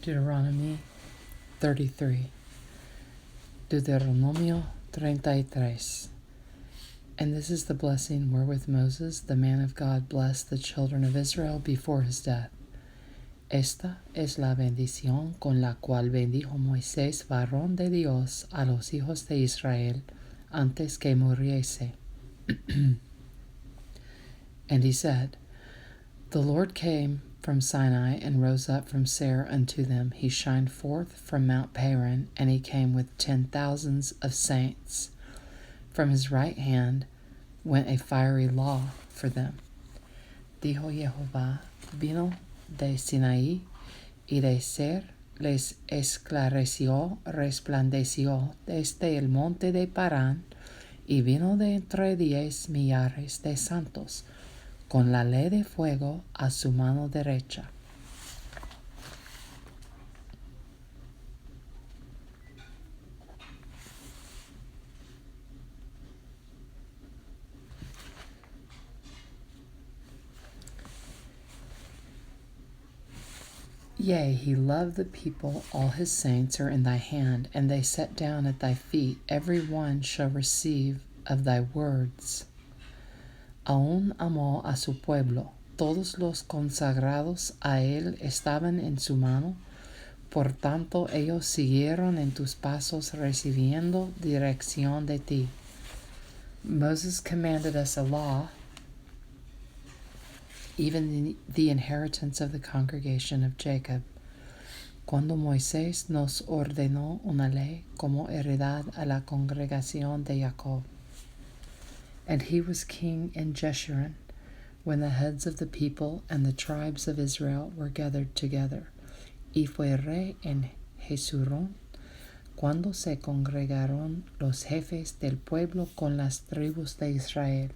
Deuteronomy 33. Deuteronomio 33. And this is the blessing wherewith Moses, the man of God, blessed the children of Israel before his death. Esta es la bendición con la cual bendijo Moisés, varón de Dios, a los hijos de Israel, antes que muriese. And he said, The Lord came from Sinai and rose up from Seir unto them. He shined forth from Mount Paran, and he came with 10,000s of saints. From his right hand went a fiery law for them. Dijo Jehová, vino de Sinaí, y de Seir les esclareció, resplandeció desde el monte de Parán, y vino de entre 10 millares de santos, con la ley de fuego a su mano derecha. Yea, he loved the people, all his saints are in thy hand, and they set down at thy feet. Every one shall receive of thy words. Aún amó a su pueblo. Todos los consagrados a él estaban en su mano. Por tanto, ellos siguieron en tus pasos, recibiendo dirección de ti. Moses commanded us a law, even the inheritance of the congregation of Jacob. Cuando Moisés nos ordenó una ley como heredad a la congregación de Jacob. And he was king in Jeshurun, when the heads of the people and the tribes of Israel were gathered together. Y fue rey en Jeshurun, cuando se congregaron los jefes del pueblo con las tribus de Israel.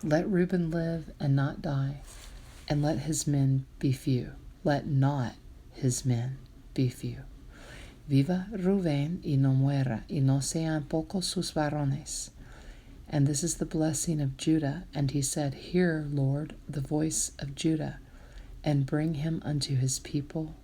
Let Reuben live and not die, and let his men be few. Let not his men be few. Viva Reuben y no muera, y no sean pocos sus varones. And this is the blessing of Judah. And he said, Hear, Lord, the voice of Judah, and bring him unto his people.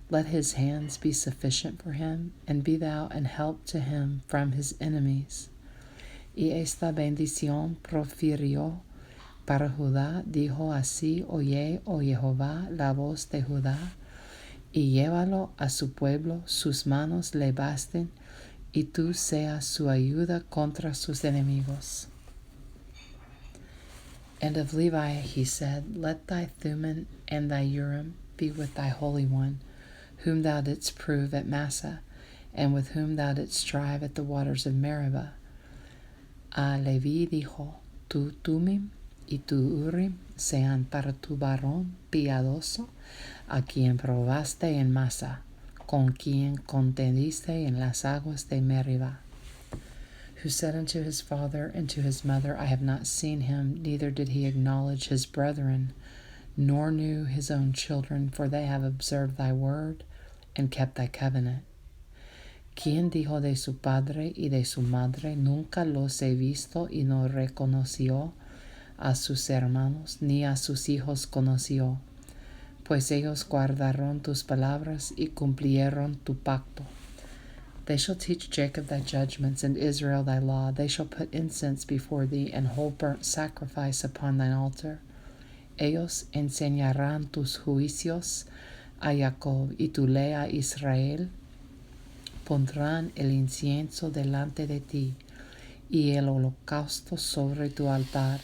Let his hands be sufficient for him, and be thou an help to him from his enemies. Y esta bendición profirió para Judá, dijo así, Oye, oh Jehová, la voz de Judá, y llévalo a su pueblo, sus manos le basten, y tú seas su ayuda contra sus enemigos. And of Levi he said, Let thy Thummim and thy Urim be with thy Holy One, whom thou didst prove at Massa, and with whom thou didst strive at the waters of Meribah. A Levi dijo, Tu Thummim y tu Urim sean para tu varón piadoso, a quien probaste en Massa, con quien contendiste en las aguas de Meribah. Who said unto his father and to his mother, I have not seen him, neither did he acknowledge his brethren, nor knew his own children, for they have observed thy word and kept thy covenant. Quien dijo de su padre y de su madre, nunca los he visto, y no reconoció a sus hermanos, ni a sus hijos conoció, pues ellos guardaron tus palabras y cumplieron tu pacto. They shall teach Jacob thy judgments, and Israel thy law. They shall put incense before thee, and whole burnt sacrifice upon thine altar. Ellos enseñarán tus juicios a Jacob, y tu ley a Israel. Pondrán el incienso delante de ti, y el holocausto sobre tu altar.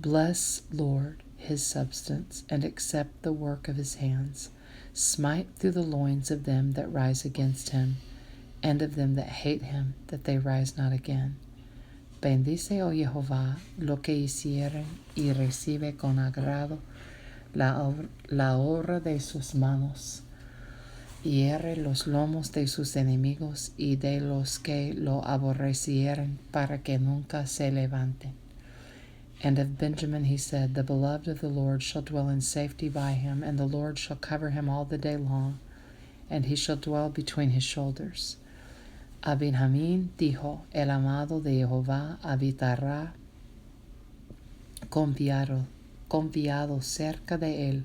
Bless, Lord, his substance, and accept the work of his hands. Smite through the loins of them that rise against him, and of them that hate him, that they rise not again. Bendice, oh Jehová, lo que hicieren, y recibe con agrado la obra de sus manos. Hiere los lomos de sus enemigos y de los que lo aborrecieren, para que nunca se levanten. And of Benjamin he said, The beloved of the Lord shall dwell in safety by him, and the Lord shall cover him all the day long, and he shall dwell between his shoulders. A Benjamín dijo, El amado de Jehová habitará confiado cerca de él,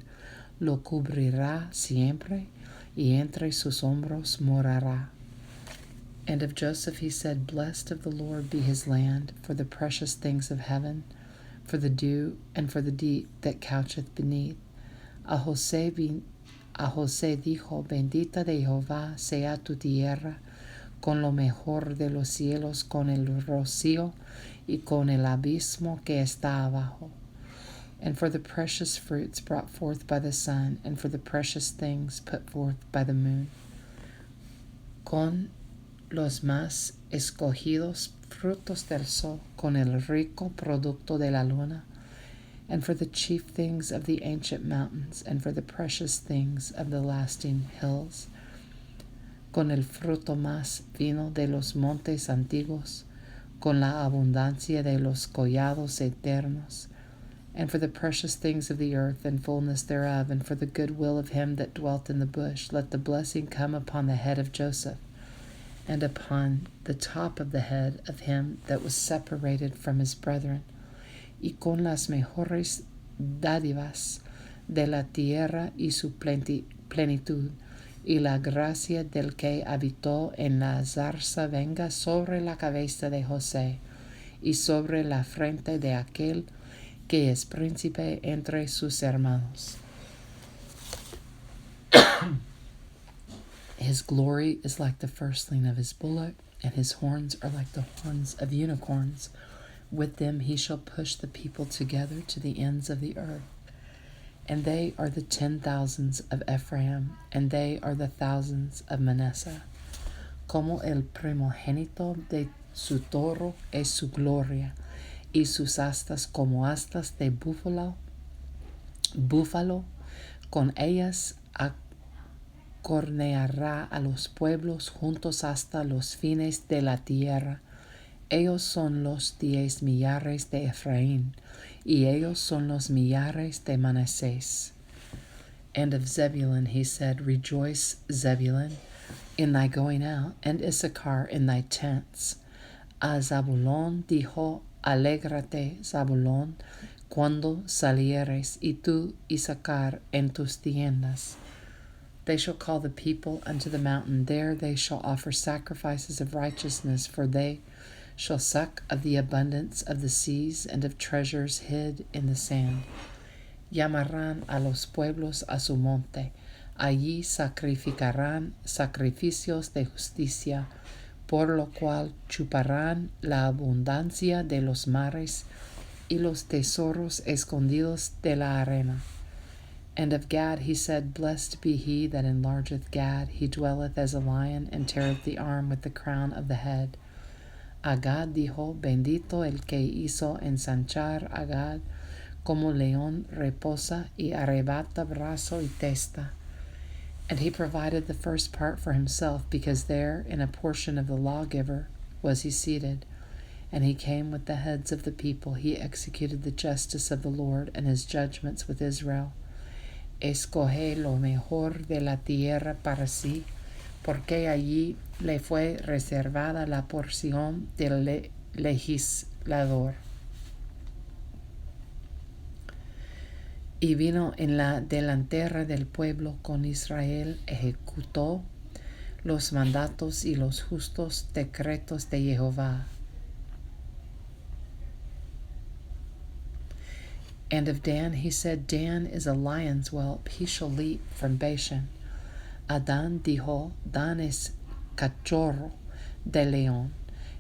lo cubrirá siempre, y entre sus hombros morará. And of Joseph he said, Blessed of the Lord be his land, for the precious things of heaven, for the dew, and for the deep that coucheth beneath. A José dijo, Bendita de Jehová sea tu tierra, con lo mejor de los cielos, con el rocío, y con el abismo que está abajo. And for the precious fruits brought forth by the sun, and for the precious things put forth by the moon. Con los más escogidos frutos del sol, con el rico producto de la luna, and for the chief things of the ancient mountains, and for the precious things of the lasting hills, con el fruto más fino de los montes antiguos, con la abundancia de los collados eternos, and for the precious things of the earth and fullness thereof, and for the good will of him that dwelt in the bush. Let the blessing come upon the head of Joseph, and upon the top of the head of him that was separated from his brethren, y con las mejores dádivas de la tierra y su plenitud, y la gracia del que habitó en la zarza venga sobre la cabeza de José, y sobre la frente de aquel que es príncipe entre sus hermanos. His glory is like the firstling of his bullock, and his horns are like the horns of unicorns. With them he shall push the people together to the ends of the earth. And they are the 10,000s of Ephraim, and they are the thousands of Manasseh. Como el primogénito de su toro es su gloria, y sus astas como astas de búfalo, con ellas acorneará a los pueblos juntos hasta los fines de la tierra. Ellos son los 10 millares de Efraín, y ellos son los millares de Manasés. And of Zebulun he said, Rejoice, Zebulun, in thy going out, and Issachar in thy tents. A Zabulón dijo, Alégrate, Zabulón, cuando salieres, y tú, Issachar, en tus tiendas. They shall call the people unto the mountain. There they shall offer sacrifices of righteousness, for they shall suck of the abundance of the seas and of treasures hid in the sand. Llamarán a los pueblos a su monte. Allí sacrificarán sacrificios de justicia, por lo cual chuparán la abundancia de los mares y los tesoros escondidos de la arena. And of Gad he said, Blessed be he that enlargeth Gad. He dwelleth as a lion, and teareth the arm with the crown of the head. A Gad dijo, Bendito el que hizo ensanchar a Gad, como león reposa y arrebata brazo y testa. And he provided the first part for himself, because there in a portion of the lawgiver was he seated. And he came with the heads of the people. He executed the justice of the Lord and his judgments with Israel. Escoge lo mejor de la tierra para sí, porque allí le fue reservada la porción del legislador. Y vino en la delantera del pueblo con Israel, ejecutó los mandatos y los justos decretos de Jehová. And of Dan he said, Dan is a lion's whelp, he shall leap from Bashan. Adán dijo, Dan es cachorro de león,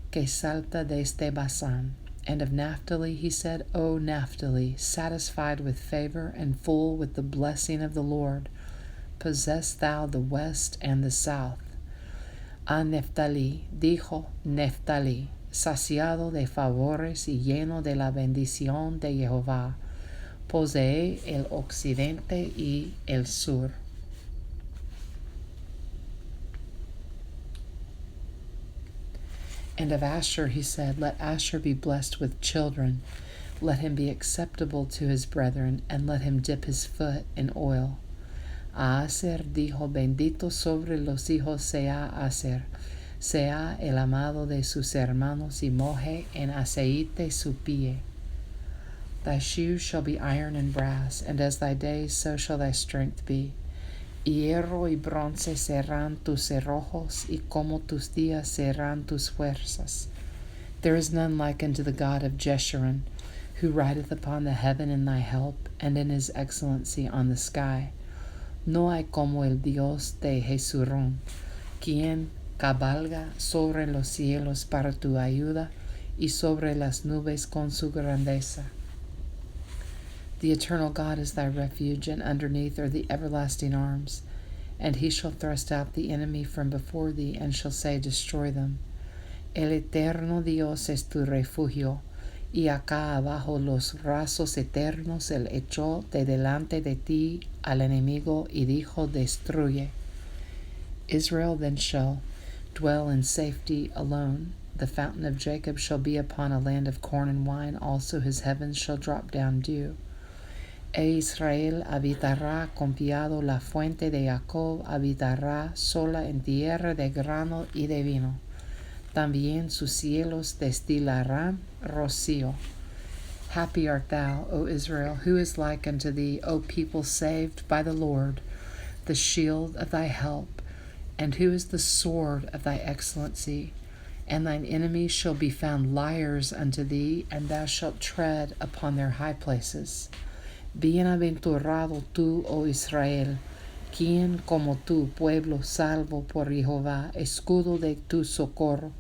que salta desde Basán. And of Naphtali he said, O Naphtali, satisfied with favor and full with the blessing of the Lord, possess thou the west and the south. A Naphtali dijo Naphtali, saciado de favores y lleno de la bendición de Jehová, posee el occidente y el sur. And of Asher he said, Let Asher be blessed with children, let him be acceptable to his brethren, and let him dip his foot in oil. A Aser dijo, Bendito sobre los hijos sea Aser, sea el amado de sus hermanos, y moje en aceite su pie. Thy shoes shall be iron and brass, and as thy days so shall thy strength be. Hierro y bronce serán tus cerrojos, y como tus días serán tus fuerzas. There is none like unto the God of Jeshurun, who rideth upon the heaven in thy help, and in his excellency on the sky. No hay como el Dios de Jeshurun, quien cabalga sobre los cielos para tu ayuda, y sobre las nubes con su grandeza. The eternal God is thy refuge, and underneath are the everlasting arms. And he shall thrust out the enemy from before thee, and shall say, Destroy them. El eterno Dios es tu refugio, y acá abajo los brazos eternos él echó de delante de ti al enemigo, y dijo, Destruye. Israel then shall dwell in safety alone. The fountain of Jacob shall be upon a land of corn and wine, also his heavens shall drop down dew. E Israel habitará confiado, la fuente de Jacob habitará sola en tierra de grano y de vino. También sus cielos destilarán rocío. Happy art thou, O Israel, who is like unto thee, O people saved by the Lord, the shield of thy help, and who is the sword of thy excellency. And thine enemies shall be found liars unto thee, and thou shalt tread upon their high places. Bienaventurado tú, oh Israel, quien como tú, pueblo salvo por Jehová, escudo de tu socorro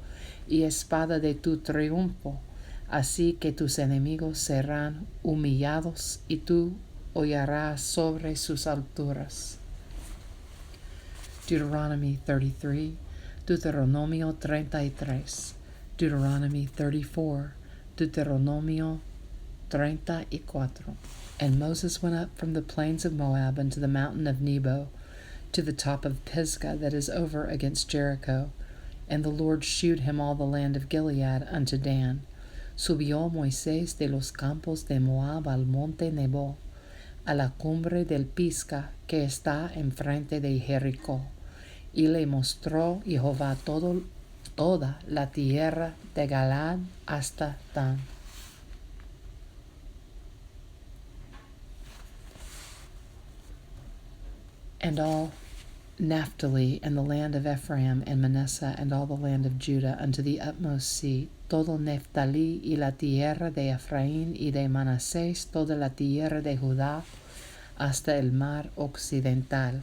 y espada de tu triunfo. Así que tus enemigos serán humillados y tú hollarás sobre sus alturas. Deuteronomy 33, Deuteronomio 33, Deuteronomy 34, Deuteronomio 34. And Moses went up from the plains of Moab unto the mountain of Nebo, to the top of Pisgah that is over against Jericho. And the Lord shewed him all the land of Gilead unto Dan. Subió Moisés de los campos de Moab al monte Nebo, a la cumbre del Pisgah que está enfrente de Jericó. Y le mostró Jehová toda la tierra de Galaad hasta Dan. And all Naphtali, and the land of Ephraim, and Manasseh, and all the land of Judah, unto the utmost sea, todo Naphtali, y la tierra de Ephraim, y de Manasés, toda la tierra de Judá, hasta el mar occidental.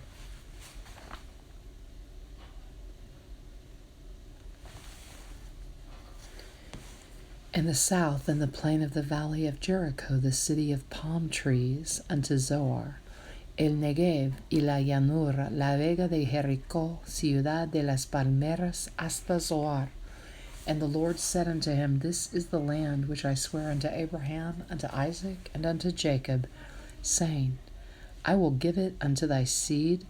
And the south, and the plain of the valley of Jericho, the city of palm trees, unto Zoar. El Negev y la llanura, la vega de Jericó, ciudad de las palmeras, hasta Zoar. And the Lord said unto him, This is the land which I swear unto Abraham, unto Isaac, and unto Jacob, saying, I will give it unto thy seed.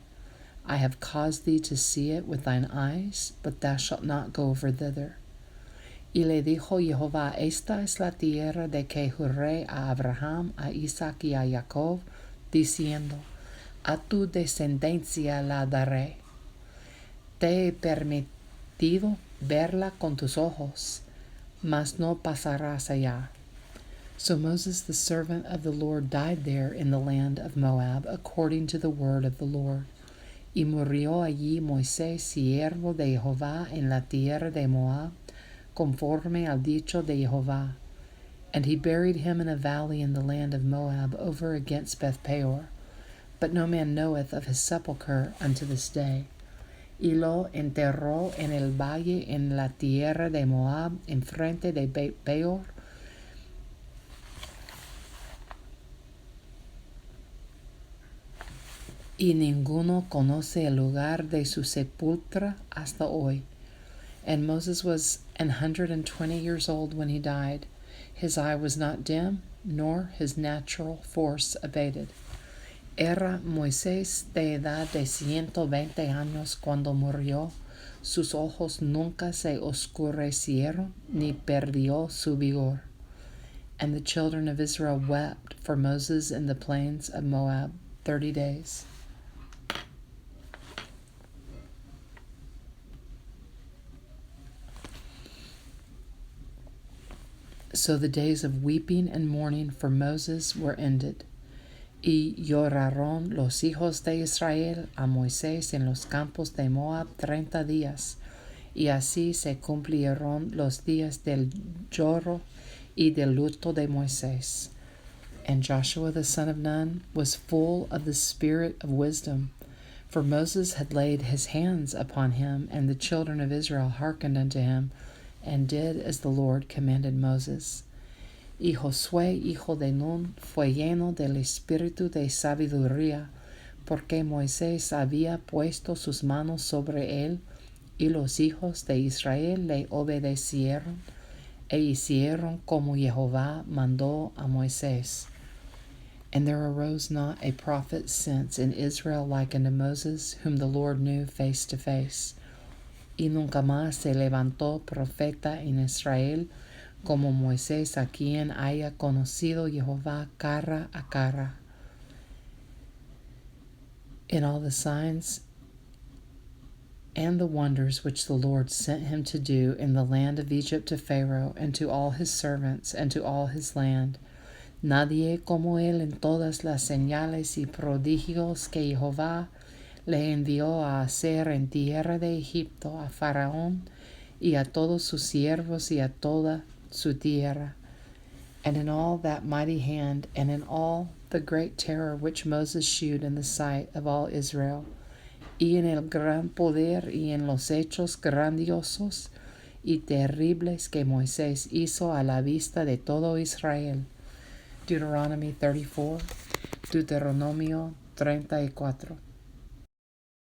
I have caused thee to see it with thine eyes, but thou shalt not go over thither. Y le dijo Jehová, Esta es la tierra de que juré a Abraham, a Isaac y a Jacob, diciendo, A tu descendencia la daré. Te he permitido verla con tus ojos, mas no pasarás allá. So Moses the servant of the Lord died there in the land of Moab, according to the word of the Lord. Y murió allí Moisés, siervo de Jehová, en la tierra de Moab, conforme al dicho de Jehová. And he buried him in a valley in the land of Moab, over against Beth-peor. But no man knoweth of his sepulchre unto this day. Y lo enterró en el valle en la tierra de Moab, enfrente de Beth-peor. Y ninguno conoce el lugar de su sepultura hasta hoy. And Moses was 120 years old when he died. His eye was not dim, nor his natural force abated. Era Moisés de edad de 120 años cuando murió. Sus ojos nunca se oscurecieron, ni perdió su vigor. And the children of Israel wept for Moses in the plains of Moab 30 days. So the days of weeping and mourning for Moses were ended. Y lloraron los hijos de Israel a Moisés en los campos de Moab 30 días, y así se cumplieron los días del lloro y del luto de Moisés. And Joshua the son of Nun was full of the spirit of wisdom, for Moses had laid his hands upon him, and the children of Israel hearkened unto him, and did as the Lord commanded Moses. Y Josué, hijo de Nun, fue lleno del espíritu de sabiduría, porque Moisés había puesto sus manos sobre él, y los hijos de Israel le obedecieron, e hicieron como Jehová mandó a Moisés. And there arose not a prophet since in Israel like unto Moses, whom the Lord knew face to face. Y nunca más se levantó profeta en Israel, como Moisés, a quien haya conocido Jehová cara a cara. In all the signs and the wonders which the Lord sent him to do in the land of Egypt to Pharaoh, and to all his servants, and to all his land, nadie como él en todas las señales y prodigios que Jehová le envió a hacer en tierra de Egipto a Faraón y a todos sus siervos y a toda su tierra, and in all that mighty hand, and in all the great terror which Moses shewed in the sight of all Israel, y en el gran poder y en los hechos grandiosos y terribles que Moisés hizo a la vista de todo Israel. Deuteronomy 34, Deuteronomio 34.